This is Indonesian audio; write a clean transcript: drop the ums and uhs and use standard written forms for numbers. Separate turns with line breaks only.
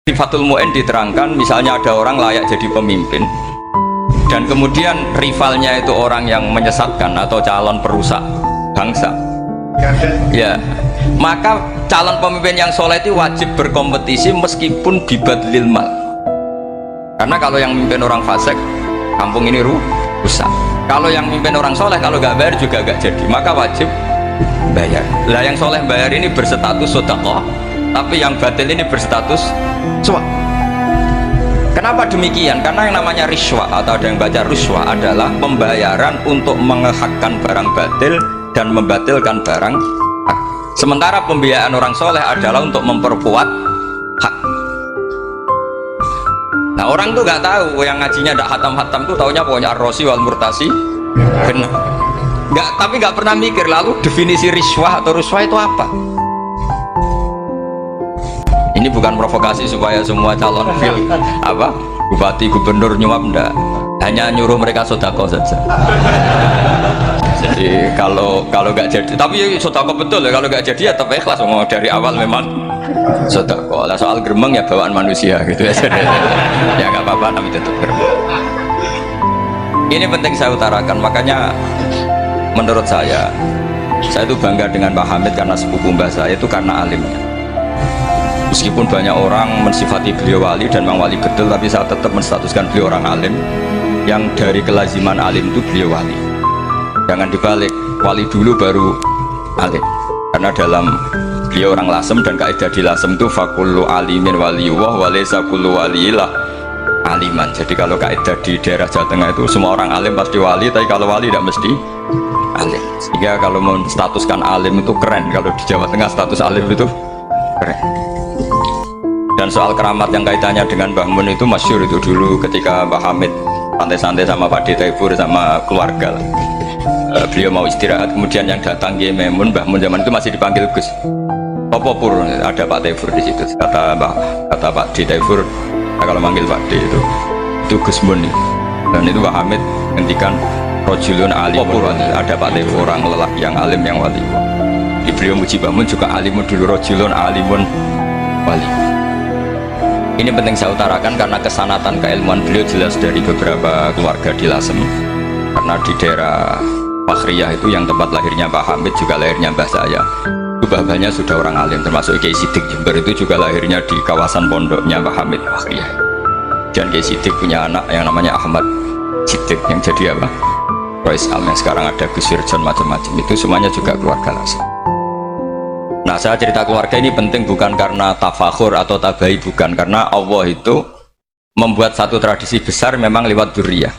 Sifatul mu'in diterangkan, misalnya ada orang layak jadi pemimpin dan kemudian rivalnya itu orang yang menyesatkan atau calon perusak bangsa, ya, maka calon pemimpin yang soleh itu wajib berkompetisi meskipun bibadlil mal. Karena kalau yang memimpin orang fasik, kampung ini rusak. Kalau yang memimpin orang soleh, kalau nggak bayar juga nggak jadi, maka wajib bayar. Lah yang soleh bayar ini berstatus sedekah, tapi yang batil ini berstatus suap. Kenapa demikian? Karena yang namanya riswah atau ada yang baca ruswah adalah pembayaran untuk mengehakkan barang batil dan membatilkan barang hak. Sementara pembiayaan orang soleh adalah untuk memperkuat hak. Nah orang tuh nggak tahu, yang ngajinya tidak hatam-hatam tuh taunya pokoknya ar-rosi wal murtasi benar. Nggak, tapi nggak pernah mikir lalu definisi riswah atau ruswah itu apa. Ini bukan provokasi supaya semua calon bupati gubernur nyuap, enggak, hanya nyuruh mereka sodako saja. Jadi kalau nggak jadi, tapi sodako betul ya, kalau nggak jadi ya tetap ikhlas, mau dari awal memang sodako. Lah soal geremeng ya bawaan manusia gitu ya. Ya nggak apa-apa, tapi tetap geremeng. Ini penting saya utarakan, makanya menurut saya itu bangga dengan Pak Hamid karena sepupu mbah saya itu karena alimnya. Meskipun banyak orang mensifati beliau wali dan memang wali betul, tapi saya tetap menstatuskan beliau orang alim yang dari kelaziman alim itu beliau wali. Jangan dibalik, wali dulu baru alim. Karena dalam beliau orang lasem dan kaidah di lasem itu fakullu alimin waliyullah walaysa kullu waliyillah aliman. Jadi kalau kaidah di daerah Jawa Tengah itu semua orang alim pasti wali, tapi kalau wali tidak mesti alim. Sehingga kalau menstatuskan alim itu keren, kalau di Jawa Tengah status alim itu keren. Dan soal keramat yang kaitannya dengan Mbah Mun itu masyhur itu dulu ketika Mbah Hamid santai-santai sama Pak Taifur sama keluarga. Beliau mau istirahat, kemudian yang datang Kiai Maimun, Mbah Mun zaman itu masih dipanggil Gus. Apa pur, ada Pak Taifur di situ. Kata Pak Taifur, kalau manggil Pak D itu Gus Mun. Dan itu Mbah Hamid ngendikan rojulun alimun wali. Ada Pak Taifur orang lelaki yang alim yang wali. Di beliau muji Mbah Mun juga alimun dulu, rojulun alimun wali. Ini penting saya utarakan karena kesanatan keilmuan beliau jelas dari beberapa keluarga di Lasem. Karena di daerah Fakhriyah itu yang tempat lahirnya Pak Hamid juga lahirnya mbah saya. Itu bahkannya sudah orang alim, termasuk Kiai Sidik Jember itu juga lahirnya di kawasan pondoknya Pak Hamid Fakhriyah. Dan Kiai Sidik punya anak yang namanya Ahmad Sidik yang jadi apa? Rois Am yang sekarang ada Gus Wirjon macam-macam, itu semuanya juga keluarga Lasem. Nah saya cerita keluarga ini penting bukan karena tafakhur atau tabai, bukan, karena Allah itu membuat satu tradisi besar memang lewat dzurriyyah.